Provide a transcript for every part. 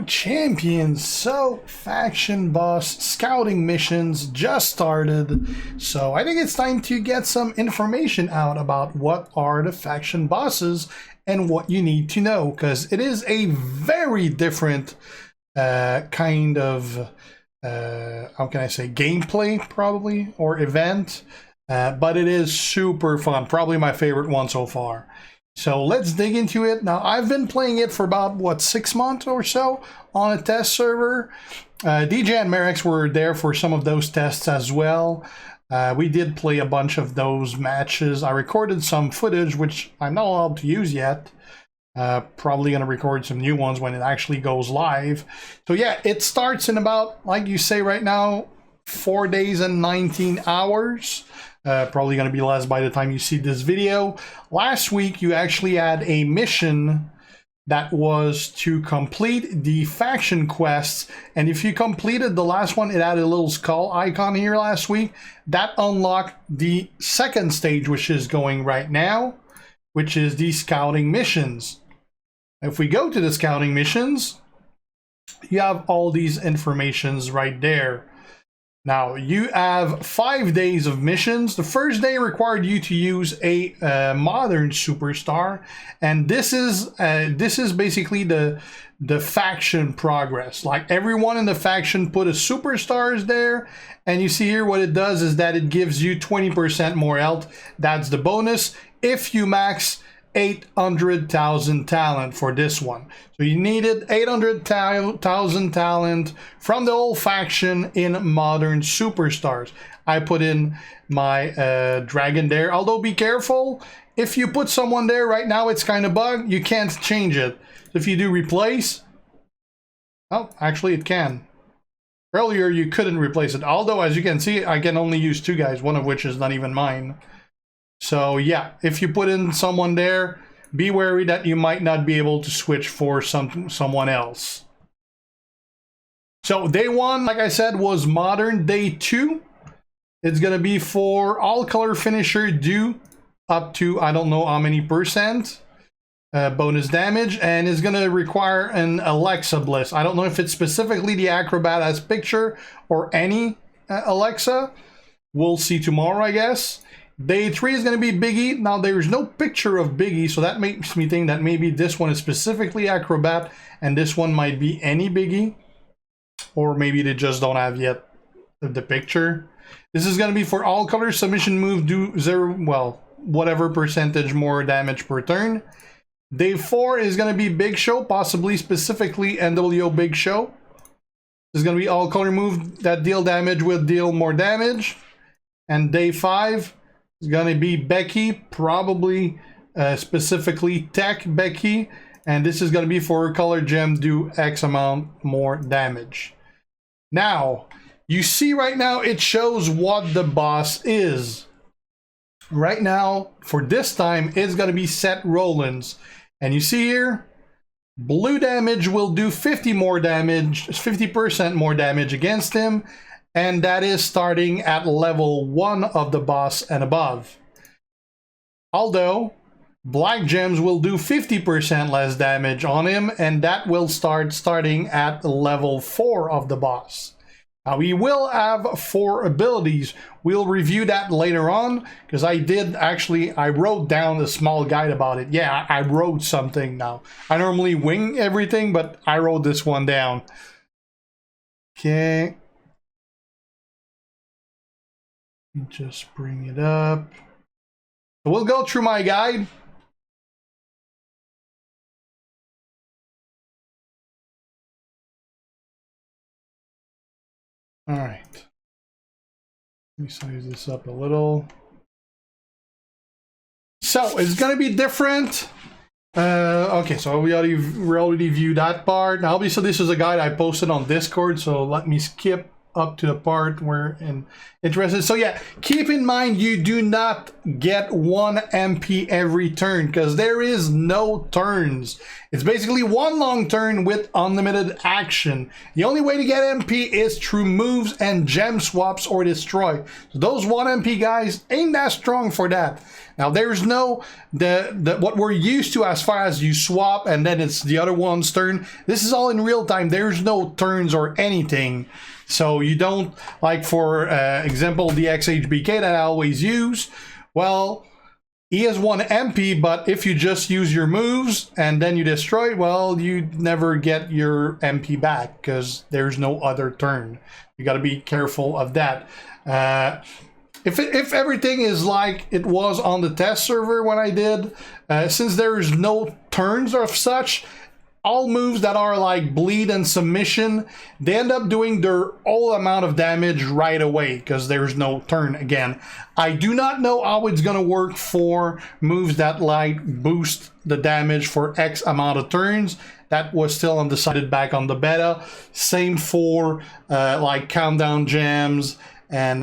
Champions. So faction boss scouting missions just started, so I think it's time to get some information out about what are the faction bosses and what you need to know, because it is a very different kind of how can I say, gameplay probably, or event, but it is super fun, probably my favorite one so far. So let's dig into it. Now, I've been playing it for about, what, 6 months or so on a test server. DJ and Merrick's were there for some of those tests as well. We did play a bunch of those matches. I recorded some footage, which I'm not allowed to use yet. Probably going to record some new ones when it actually goes live. So yeah, it starts in about, like you say right now, 4 days and 19 hours. Probably going to be less by the time you see this video. Last week, you actually had a mission that was to complete the faction quests. And if you completed the last one, it had a little skull icon here last week. That unlocked the second stage, which is going right now, which is the scouting missions. If we go to the scouting missions, you have all these informations right there. Now, you have 5 days of missions. The first day required you to use a modern superstar, and this is basically the faction progress. Like, everyone in the faction put a superstars there, and you see here what it does is that it gives you 20% more health. That's the bonus if you max 800,000 talent for this one. So you needed 800,000 talent from the whole faction in modern superstars. I put in my dragon there, although be careful. If you put someone there right now, it's kind of bugged. You can't change it. So if you do replace, oh, actually it can. Earlier you couldn't replace it, although as you can see, I can only use 2 guys, one of which is not even mine. So yeah, if you put in someone there, be wary that you might not be able to switch for someone else. So day 1, like I said, was modern. Day 2, it's gonna be for all color finisher, do up to I don't know how many percent bonus damage, and it's gonna require an Alexa bliss. I don't know if it's specifically the acrobat as picture or any Alexa. We'll see tomorrow, I guess. Day 3 is going to be Biggie. Now, there's no picture of Biggie, so that makes me think that maybe this one is specifically Acrobat, and this one might be any Biggie. Or maybe they just don't have yet the picture. This is going to be for all colors. Submission move do 0, well, whatever percentage more damage per turn. Day 4 is going to be Big Show, possibly specifically NWO Big Show. This is going to be all color move that deal damage will deal more damage. And day 5... it's gonna be Becky, probably specifically Tech Becky, and this is gonna be for color gem, do X amount more damage. Now, you see right now it shows what the boss is. Right now, for this time, it's gonna be Seth Rollins, and you see here, blue damage will do 50% more damage against him. And that is starting at level 1 of the boss and above. Although, black gems will do 50% less damage on him, and that will starting at level 4 of the boss. Now, he will have 4 abilities. We'll review that later on, because I wrote down a small guide about it. Yeah, I wrote something now. I normally wing everything, but I wrote this one down. Okay. Just bring it up. So we'll go through my guide. All right. Let me size this up a little. So it's going to be different. Okay, so we already viewed that part. Now, obviously, this is a guide I posted on Discord, so let me skip up to the part where interested. So yeah, keep in mind you do not get 1 MP every turn because there is no turns. It's basically one long turn with unlimited action. The only way to get MP is through moves and gem swaps or destroy. So those 1 MP guys ain't that strong for that. Now there's no what we're used to as far as you swap and then it's the other one's turn. This is all in real time. There's no turns or anything. So you don't, like for example, the XHBK that I always use. Well, he has 1 MP, but if you just use your moves and then you destroy, well, you never get your MP back because there's no other turn. You got to be careful of that. If everything is like it was on the test server when I did, since there's no turns of such, all moves that are like bleed and submission, they end up doing their whole amount of damage right away because there's no turn again. I do not know how it's gonna work for moves that like boost the damage for X amount of turns. That was still undecided back on the beta. Same for like countdown gems and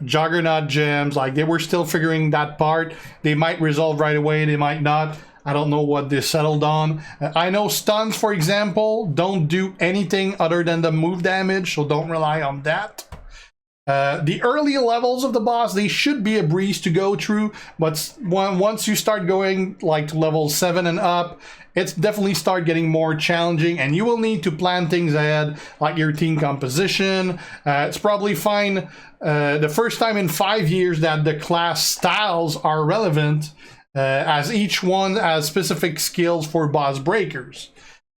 Juggernaut gems. Like they were still figuring that part. They might resolve right away, they might not. I don't know what they settled on. I know stuns, for example, don't do anything other than the move damage, so don't rely on that. The early levels of the boss, they should be a breeze to go through, but once you start going like to level 7 and up, it's definitely start getting more challenging, and you will need to plan things ahead, like your team composition. It's probably fine the first time in 5 years that the class styles are relevant, as each one has specific skills for boss breakers.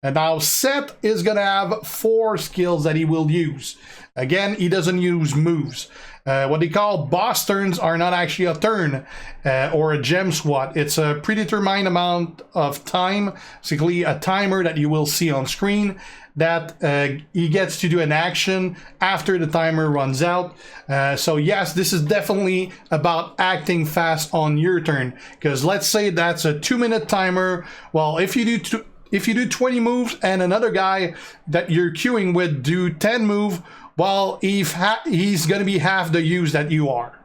And now Seth is gonna have 4 skills that he will use. Again, he doesn't use moves. What they call boss turns are not actually a turn or a gem swat. It's a predetermined amount of time, basically a timer that you will see on screen, that he gets to do an action after the timer runs out. So yes, this is definitely about acting fast on your turn, because let's say that's a 2-minute timer. Well, if you do 20 moves and another guy that you're queuing with do 10 moves, well, he's going to be half the use that you are,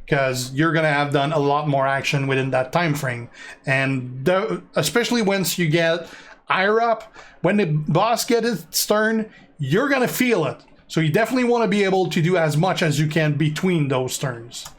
because you're going to have done a lot more action within that time frame. And especially once you get higher up, when the boss gets its turn, you're going to feel it. So you definitely want to be able to do as much as you can between those turns.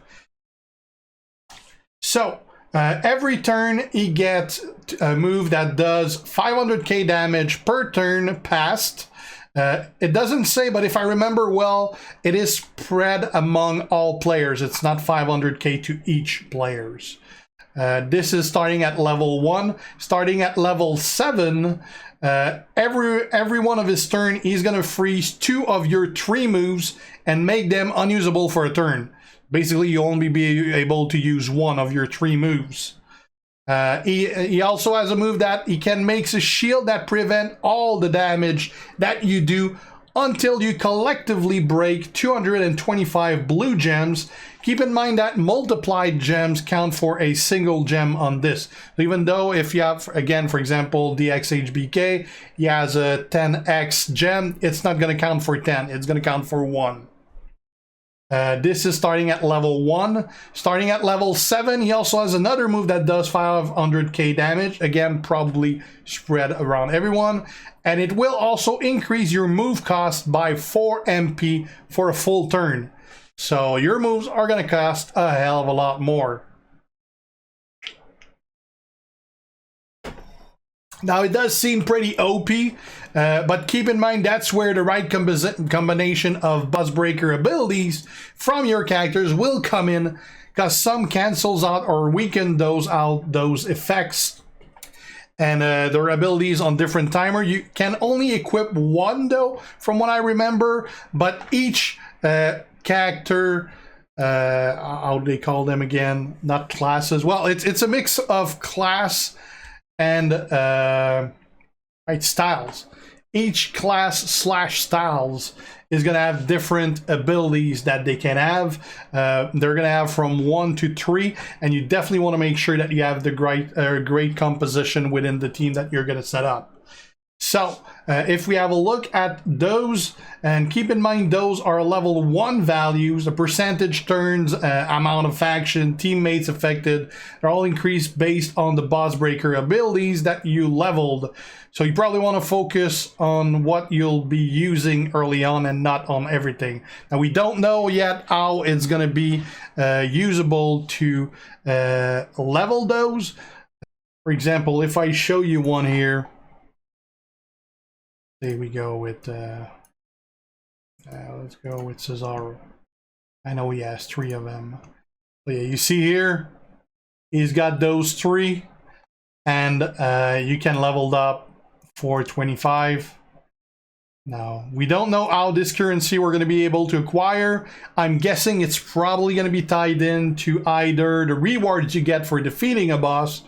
So every turn he gets a move that does 500k damage per turn passed. It doesn't say, but if I remember well, it is spread among all players. It's not 500k to each players. This is starting at level 1. Starting at level 7, every one of his turn, he's gonna freeze 2 of your 3 moves and make them unusable for a turn. Basically, you only be able to use 1 of your 3 moves. He also has a move that he can make a shield that prevent all the damage that you do until you collectively break 225 blue gems. Keep in mind that multiplied gems count for a single gem on this. So even though if you have, again, for example, the XHBK, he has a 10x gem, it's not going to count for 10, it's going to count for 1. This is starting at level 1. Starting at level 7, he also has another move that does 500k damage. Again, probably spread around everyone. And it will also increase your move cost by 4 MP for a full turn. So your moves are going to cost a hell of a lot more. Now, it does seem pretty OP, but keep in mind that's where the right combination of boss breaker abilities from your characters will come in, because some cancels out or weaken those effects and their abilities on different timer. You can only equip 1 though, from what I remember, but each character, how do they call them again? Not classes. Well, it's a mix of class and styles. Each class / styles is going to have different abilities that they can have. They're going to have from 1 to 3, and you definitely want to make sure that you have the great composition within the team that you're going to set up. So if we have a look at those, and keep in mind those are level 1 values, the percentage turns, amount of faction, teammates affected, they're all increased based on the boss breaker abilities that you leveled. So you probably want to focus on what you'll be using early on and not on everything. Now we don't know yet how it's going to be usable to level those. For example, if I show you one here, there we go with, let's go with Cesaro. I know he has 3 of them. But yeah, you see here, he's got those 3, and you can level it up for 25. Now, we don't know how this currency we're going to be able to acquire. I'm guessing it's probably going to be tied into either the rewards you get for defeating a boss,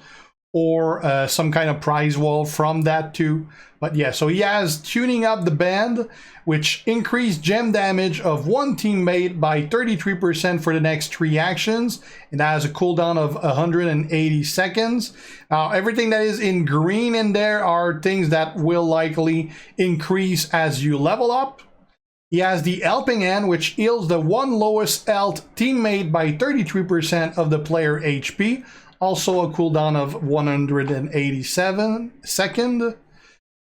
or some kind of prize wall from that too. But yeah, so he has tuning up the band, which increased gem damage of one teammate by 33% for the next 3 actions. It has a cooldown of 180 seconds. Now, everything that is in green in there are things that will likely increase as you level up. He has the Helping Hand, which heals the 1 lowest health teammate by 33% of the player HP. Also a cooldown of 187 seconds.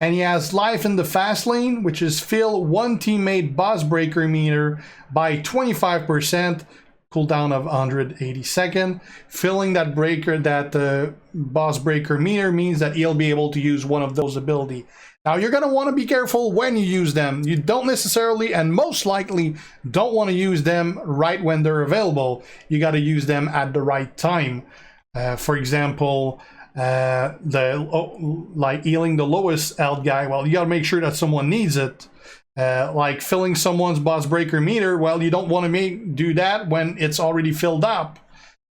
And he has Life in the Fast Lane, which is fill 1 teammate boss breaker meter by 25%, cooldown of 180 seconds. Filling that breaker, that boss breaker meter, means that he'll be able to use one of those abilities. Now you're going to want to be careful when you use them. You don't necessarily, and most likely, don't want to use them right when they're available. You got to use them at the right time. For example, like healing the lowest health guy, well, you gotta make sure that someone needs it. Like filling someone's boss breaker meter, well, you don't want to do that when it's already filled up.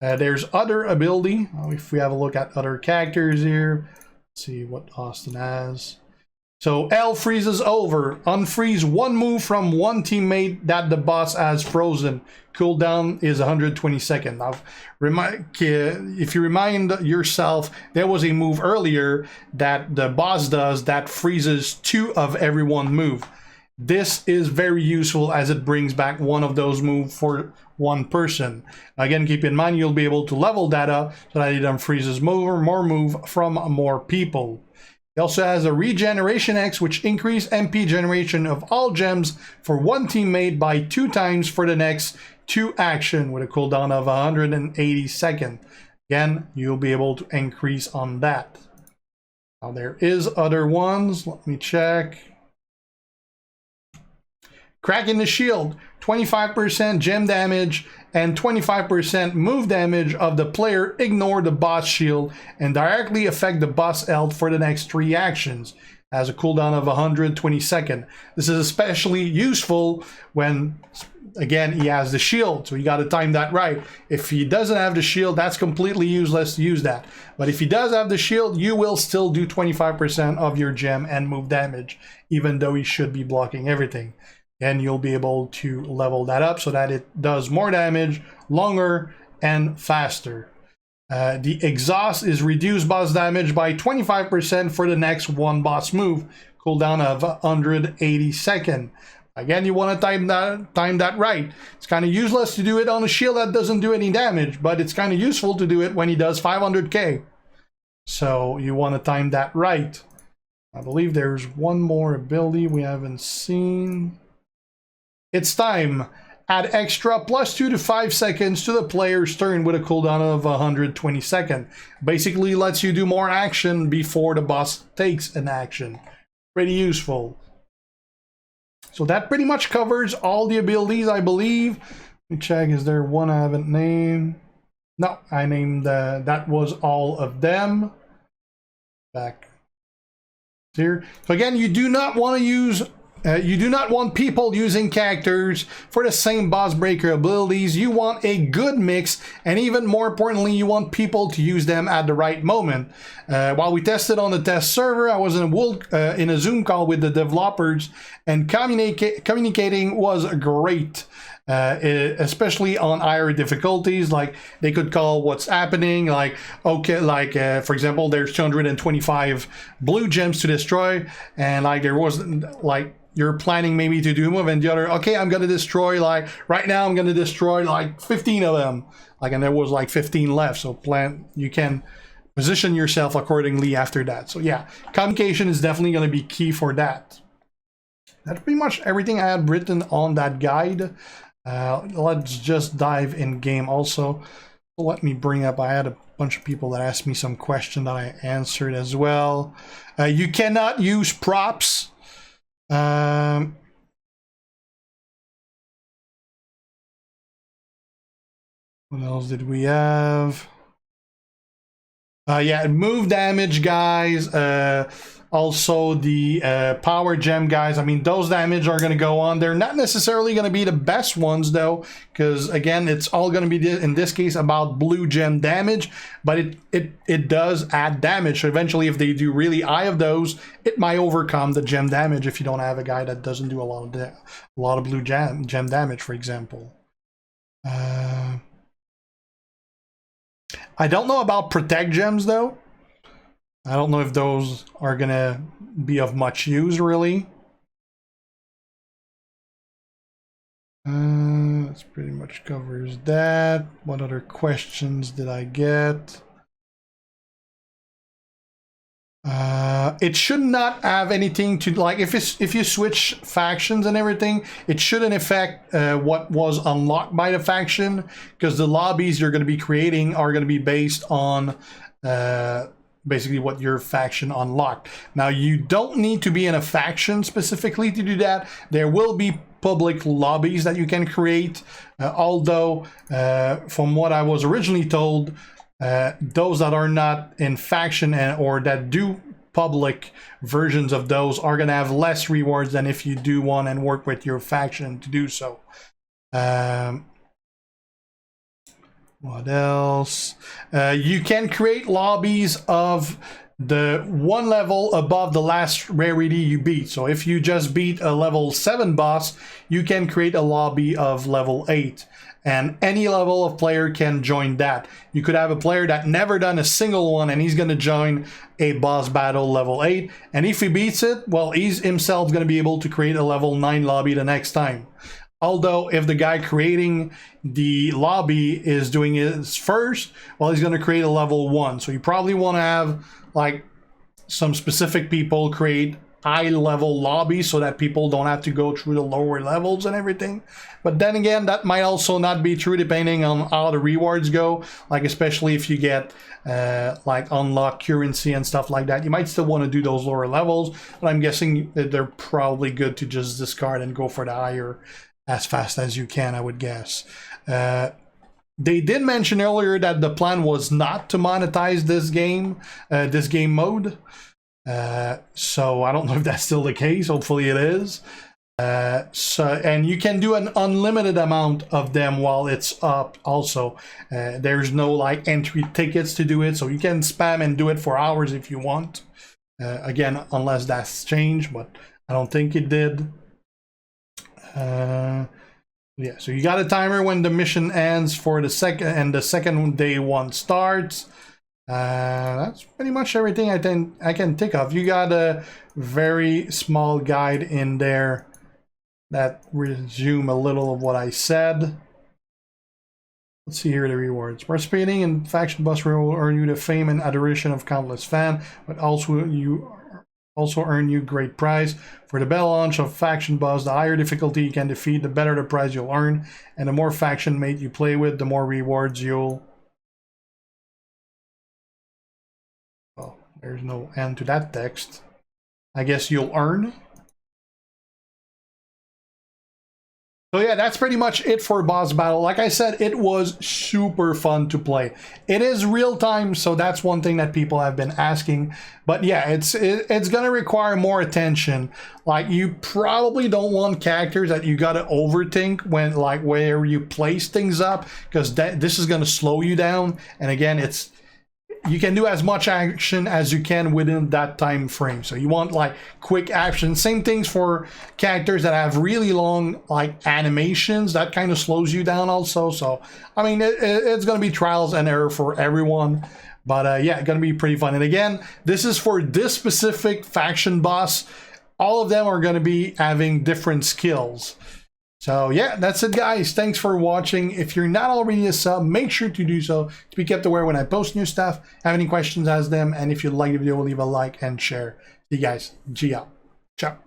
There's other ability. If we have a look at other characters here, let's see what Austin has. So L freezes over. Unfreeze 1 move from 1 teammate that the boss has frozen. Cooldown is 120 seconds. Now, if you remind yourself, there was a move earlier that the boss does that freezes 2 of every 1 move. This is very useful as it brings back one of those moves for 1 person. Again, keep in mind you'll be able to level that up so that it unfreezes more move from more people. It also has a Regeneration X, which increases MP generation of all gems for 1 teammate by 2 times for the next 2 action with a cooldown of 180 seconds. Again, you'll be able to increase on that. Now there is other ones. Let me check. Cracking the Shield, 25% gem damage and 25% move damage of the player ignore the boss shield and directly affect the boss health for the next 3 actions. Has a cooldown of 120 seconds. This is especially useful when, again, he has the shield, so you got to time that right. If he doesn't have the shield, that's completely useless to use that. But if he does have the shield, you will still do 25% of your gem and move damage, even though he should be blocking everything. And you'll be able to level that up so that it does more damage, longer, and faster. The Exhaust is reduced boss damage by 25% for the next 1 boss move, cooldown of 180 seconds. Again, you want to time that right. It's kind of useless to do it on a shield that doesn't do any damage, but it's kind of useful to do it when he does 500k. So you want to time that right. I believe there's one more ability we haven't seen. It's time. Add extra +2 to 5 seconds to the player's turn with a cooldown of 120 seconds. Basically lets you do more action before the boss takes an action. Pretty useful. So that pretty much covers all the abilities, I believe. Let me check, is there one I haven't named? No, I named, that was all of them. Back here. So again, you do not want to use you do not want people using characters for the same boss breaker abilities. You want a good mix, and even more importantly, you want people to use them at the right moment. While we tested on the test server, I was in a Zoom call with the developers, and communicating was great. especially on higher difficulties. Like they could call what's happening, like okay, like for example, there's 225 blue gems to destroy, and like there wasn't like you're planning maybe to do a move, and the other, okay, I'm gonna destroy, like right now I'm gonna destroy like 15 of them, like, and there was like 15 left. So you can position yourself accordingly after that. So yeah, communication is definitely going to be key for that. That's pretty much everything I had written on that guide. Let's just dive in game also. Let me bring up, I had a bunch of people that asked me some question that I answered as well. You cannot use props. What else did we have? Yeah, move damage guys, also the power gem guys. I mean, those damage are going to go on. They're not necessarily going to be the best ones though, because again, it's all going to be in this case about blue gem damage, but it does add damage. So eventually, if they do really high of those, it might overcome the gem damage if you don't have a guy that doesn't do a lot of blue gem damage, for example. I don't know about protect gems though. I don't know if those are gonna be of much use really. That pretty much covers that. What other questions did I get? It should not have anything to, like, if you switch factions and everything, it shouldn't affect what was unlocked by the faction, because the lobbies you're going to be creating are going to be based on basically what your faction unlocked. Now, you don't need to be in a faction specifically to do that. There will be public lobbies that you can create, although from what I was originally told, those that are not in faction or that do public versions of those are going to have less rewards than if you do one and work with your faction to do so. What else? You can create lobbies of the one level above the last rarity you beat. So if you just beat a level 7 boss, you can create a lobby of level 8. And any level of player can join that. You could have a player that never done a single one, and he's going to join a boss battle level 8. And if he beats it, well, he's himself going to be able to create a level 9 lobby the next time. Although, if the guy creating the lobby is doing it first, well, he's going to create a level 1. So you probably want to have, like, some specific people create high-level lobbies so that people don't have to go through the lower levels and everything. But then again, that might also not be true depending on how the rewards go. Like, especially if you get, like, unlock currency and stuff like that. You might still want to do those lower levels, but I'm guessing that they're probably good to just discard and go for the higher as fast as you can, I would guess. They did mention earlier that the plan was not to monetize this game mode. So I don't know if that's still the case. Hopefully it is. And you can do an unlimited amount of them while it's up also. There's no like entry tickets to do it, so you can spam and do it for hours if you want. Again, unless that's changed, but I don't think it did. Yeah, so you got a timer when the mission ends for the second, and the second day one starts. That's pretty much everything I can think of. You got a very small guide in there that resume a little of what I said. Let's see here the rewards. Participating in Faction Bus will earn you the fame and adoration of countless fans, but also earn you great prize. For the beta launch of Faction Bus, the higher difficulty you can defeat, the better the prize you'll earn, and the more faction mate you play with, the more rewards you'll... Well, there's no end to that text. I guess you'll earn. So yeah, that's pretty much it for boss battle. Like I said, it was super fun to play. It is real time, so that's one thing that people have been asking. But yeah, it's gonna require more attention. Like, you probably don't want characters that you gotta overthink when, like, where you place things up, because this is gonna slow you down. And again, you can do as much action as you can within that time frame. So you want like quick action. Same things for characters that have really long like animations. That kind of slows you down also. So I mean, it's going to be trials and error for everyone. But yeah, going to be pretty fun. And again, this is for this specific faction boss. All of them are going to be having different skills. So yeah, that's it guys. Thanks for watching. If you're not already a sub, make sure to do so to be kept aware when I post new stuff. Have any questions, ask them. And if you like the video, leave a like and share. See you guys. G out. Ciao.